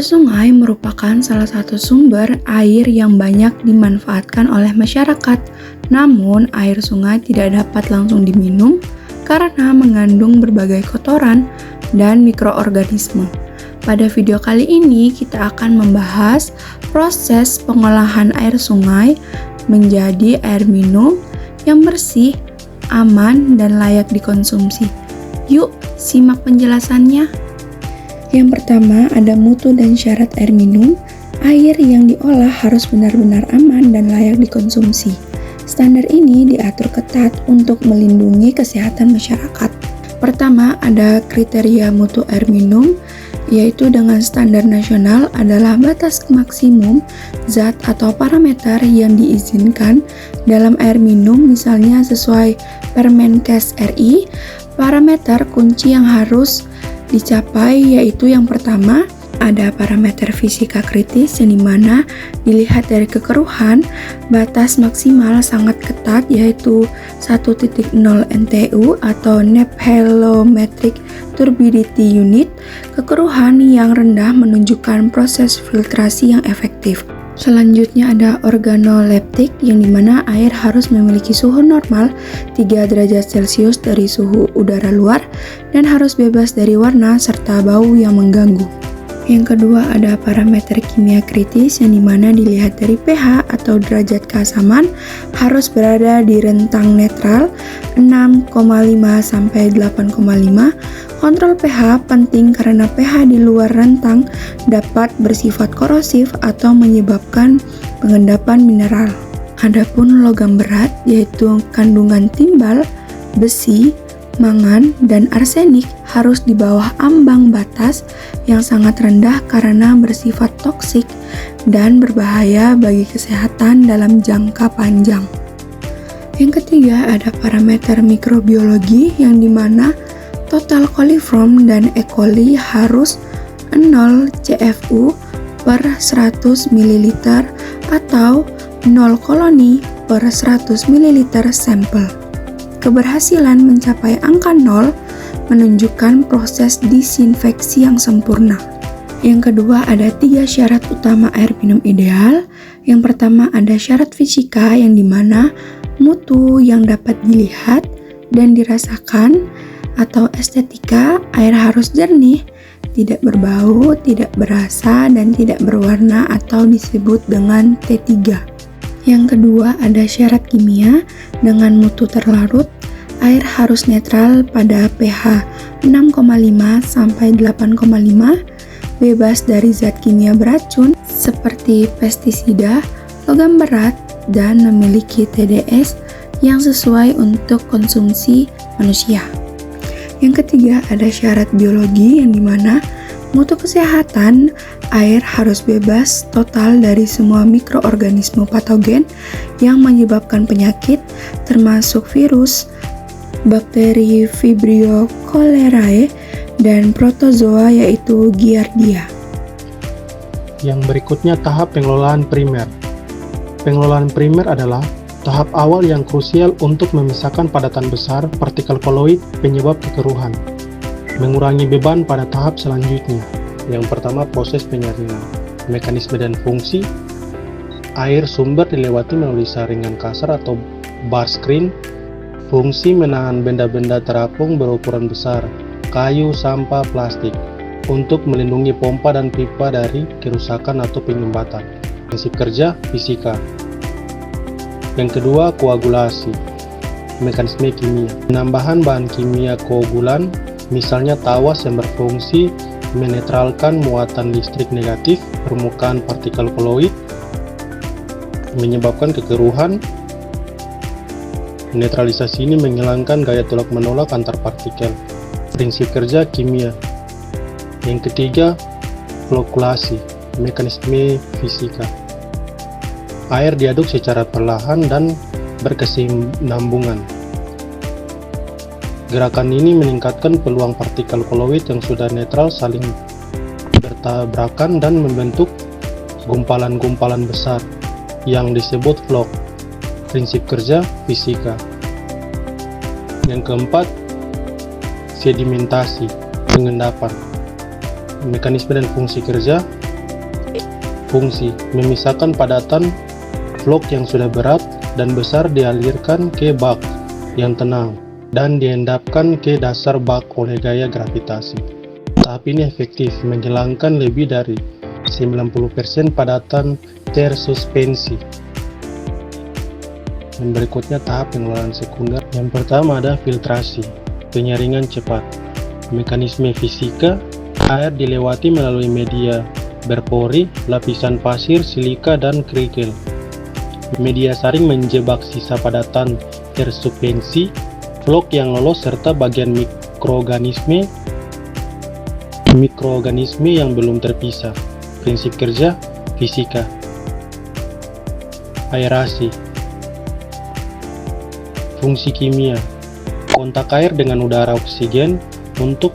sungai merupakan salah satu sumber air yang banyak dimanfaatkan oleh masyarakat. Namun, air sungai tidak dapat langsung diminum karena mengandung berbagai kotoran dan mikroorganisme. Pada video kali ini, kita akan membahas proses pengolahan air sungai menjadi air minum yang bersih, aman, dan layak dikonsumsi. Yuk, simak penjelasannya. Yang pertama, ada mutu dan syarat air minum. Air yang diolah harus benar-benar aman dan layak dikonsumsi. Standar ini diatur ketat untuk melindungi kesehatan masyarakat. Pertama, ada kriteria mutu air minum, yaitu dengan standar nasional adalah batas maksimum zat atau parameter yang diizinkan dalam air minum, misalnya sesuai Permenkes RI. Parameter kunci yang harus dicapai yaitu yang pertama, ada parameter fisika kritis yang dimana dilihat dari kekeruhan. Batas maksimal sangat ketat yaitu 1.0 NTU atau Nephelometric Turbidity Unit. Kekeruhan yang rendah menunjukkan proses filtrasi yang efektif. Selanjutnya ada organoleptik yang dimana air harus memiliki suhu normal 3 derajat Celcius dari suhu udara luar dan harus bebas dari warna serta bau yang mengganggu. Yang kedua ada parameter kimia kritis yang dimana dilihat dari pH atau derajat keasaman harus berada di rentang netral 6,5 sampai 8,5. Kontrol pH penting karena pH di luar rentang dapat bersifat korosif atau menyebabkan pengendapan mineral. Adapun logam berat yaitu kandungan timbal, besi, mangan, dan arsenik harus di bawah ambang batas yang sangat rendah karena bersifat toksik dan berbahaya bagi kesehatan dalam jangka panjang. Yang ketiga ada parameter mikrobiologi yang dimana total coliform dan E. coli harus 0 CFU per 100 ml atau 0 koloni per 100 ml sampel. Keberhasilan mencapai angka 0 menunjukkan proses disinfeksi yang sempurna. Yang kedua ada 3 syarat utama air minum ideal. Yang pertama ada syarat fisika yang dimana mutu yang dapat dilihat dan dirasakan, atau estetika, air harus jernih, tidak berbau, tidak berasa, dan tidak berwarna atau disebut dengan T3. Yang kedua ada syarat kimia dengan mutu terlarut, air harus netral pada pH 6,5 sampai 8,5, bebas dari zat kimia beracun seperti pestisida, logam berat, dan memiliki TDS yang sesuai untuk konsumsi manusia. Yang ketiga ada syarat biologi yang dimana mutu kesehatan, air harus bebas total dari semua mikroorganisme patogen yang menyebabkan penyakit termasuk virus, bakteri Vibrio cholerae, dan protozoa yaitu Giardia. Yang berikutnya tahap pengelolaan primer. Pengelolaan primer adalah tahap awal yang krusial untuk memisahkan padatan besar partikel koloid penyebab kekeruhan, mengurangi beban pada tahap selanjutnya. Yang pertama proses penyaringan, mekanisme dan fungsi. Air sumber dilewati melalui saringan kasar atau bar screen. Fungsi menahan benda-benda terapung berukuran besar, kayu, sampah, plastik, untuk melindungi pompa dan pipa dari kerusakan atau penyumbatan. Prinsip kerja fisika. Yang kedua, koagulasi. Mekanisme kimia. Penambahan bahan kimia koagulan, misalnya tawas yang berfungsi menetralkan muatan listrik negatif permukaan partikel koloid, menyebabkan kekeruhan. Netralisasi ini menghilangkan gaya tolak-menolak antar partikel. Prinsip kerja kimia. Yang ketiga, flokulasi. Mekanisme fisika. Air diaduk secara perlahan dan berkesinambungan. Gerakan ini meningkatkan peluang partikel koloid yang sudah netral saling bertabrakan dan membentuk gumpalan-gumpalan besar yang disebut flock. Prinsip kerja fisika. Yang keempat, sedimentasi, pengendapan. Mekanisme dan fungsi kerja. Fungsi: memisahkan padatan flok yang sudah berat dan besar dialirkan ke bak yang tenang dan diendapkan ke dasar bak oleh gaya gravitasi. Tahap ini efektif menghilangkan lebih dari 90% padatan tersuspensi. Dan berikutnya tahap pengelolaan sekunder. Yang pertama ada filtrasi, penyaringan cepat. Mekanisme fisika: air dilewati melalui media berpori, lapisan pasir, silika, dan kerikil. Media saring menjebak sisa padatan tersuspensi, flok yang lolos, serta bagian mikroorganisme yang belum terpisah. Prinsip kerja fisika. Aerasi. Fungsi kimia: kontak air dengan udara oksigen untuk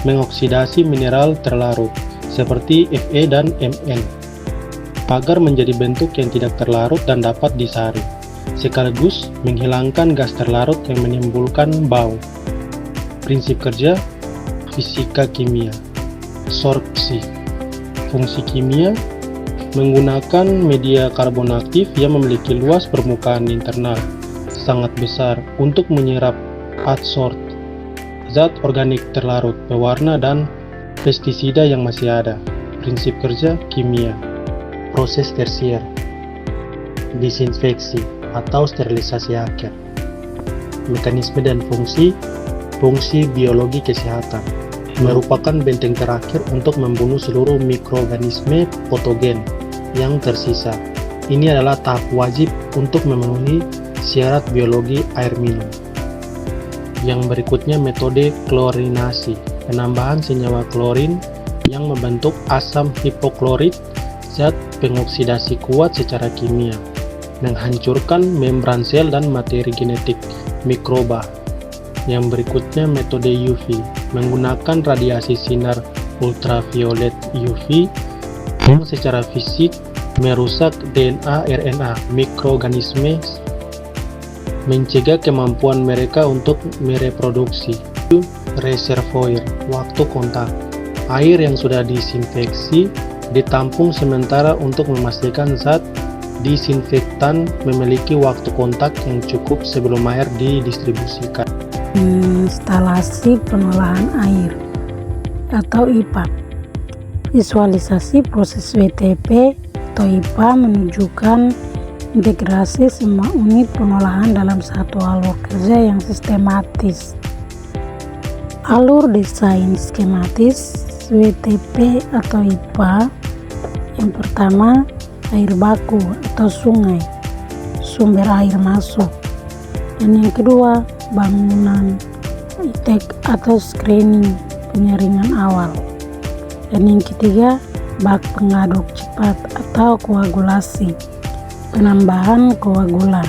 mengoksidasi mineral terlarut seperti Fe dan Mn agar menjadi bentuk yang tidak terlarut dan dapat disaring, sekaligus menghilangkan gas terlarut yang menimbulkan bau. Prinsip kerja fisika kimia. Sorpsi. Fungsi kimia: menggunakan media karbon aktif yang memiliki luas permukaan internal sangat besar untuk menyerap adsorb zat organik terlarut, pewarna, dan pestisida yang masih ada. Prinsip kerja kimia. Proses tersier. Disinfeksi atau sterilisasi akhir. Mekanisme dan fungsi. Fungsi biologi kesehatan: merupakan benteng terakhir untuk membunuh seluruh mikroorganisme patogen yang tersisa. Ini adalah tahap wajib untuk memenuhi syarat biologi air minum. Yang berikutnya metode klorinasi, penambahan senyawa klorin yang membentuk asam hipoklorit, zat pengoksidasi kuat secara kimia, menghancurkan membran sel dan materi genetik mikroba. Yang berikutnya metode UV, menggunakan radiasi sinar ultraviolet UV yang secara fisik merusak DNA RNA mikroorganisme, mencegah kemampuan mereka untuk mereproduksi. Reservoir, waktu kontak. Air yang sudah disinfeksi ditampung sementara untuk memastikan zat disinfektan memiliki waktu kontak yang cukup sebelum air didistribusikan. Instalasi pengolahan air atau IPA. Visualisasi proses WTP atau IPA menunjukkan integrasi semua unit pengolahan dalam satu alur kerja yang sistematis. Alur desain skematis WTP atau IPA. Yang pertama, air baku atau sungai, sumber air masuk. Dan yang kedua, bangunan intake atau screening, penyaringan awal. Dan yang ketiga, bak pengaduk cepat atau koagulasi, penambahan koagulan.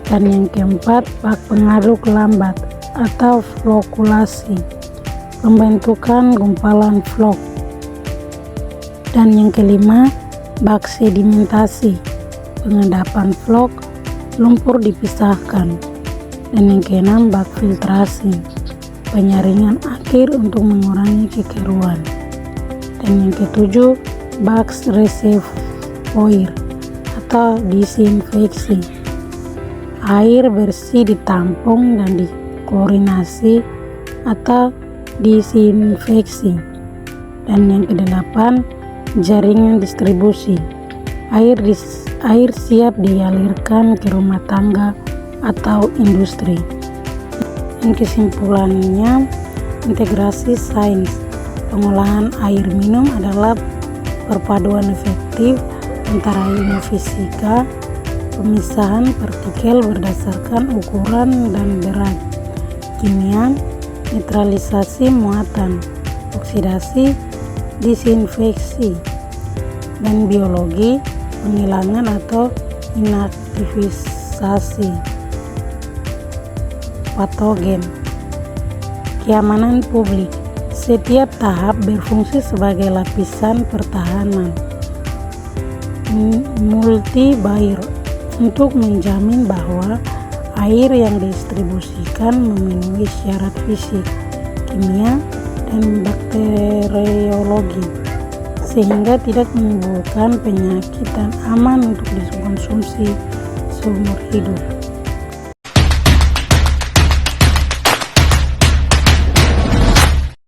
Dan yang keempat, bak pengaduk lambat atau flokulasi, pembentukan gumpalan flok. Dan yang kelima, bak sedimentasi, pengendapan flok, lumpur dipisahkan. Dan yang keenam, bak filtrasi, penyaringan akhir untuk mengurangi kekeruan. Dan yang ketujuh, bak reservoir atau disinfeksi, air bersih ditampung dan diklorinasi atau disinfeksi. Dan yang kedelapan, jaringan distribusi, air siap dialirkan ke rumah tangga atau industri. Dan kesimpulannya, integrasi sains pengolahan air minum adalah perpaduan efektif antara ilmu fisika, pemisahan partikel berdasarkan ukuran dan berat, kimia, netralisasi muatan, oksidasi, disinfeksi, dan biologi, penghilangan atau inaktivisasi patogen. Keamanan publik. Setiap tahap berfungsi sebagai lapisan pertahanan multi-buyer untuk menjamin bahwa air yang didistribusikan memenuhi syarat fisik, kimia, dan bakteriologi sehingga tidak menimbulkan penyakit dan aman untuk dikonsumsi seumur hidup.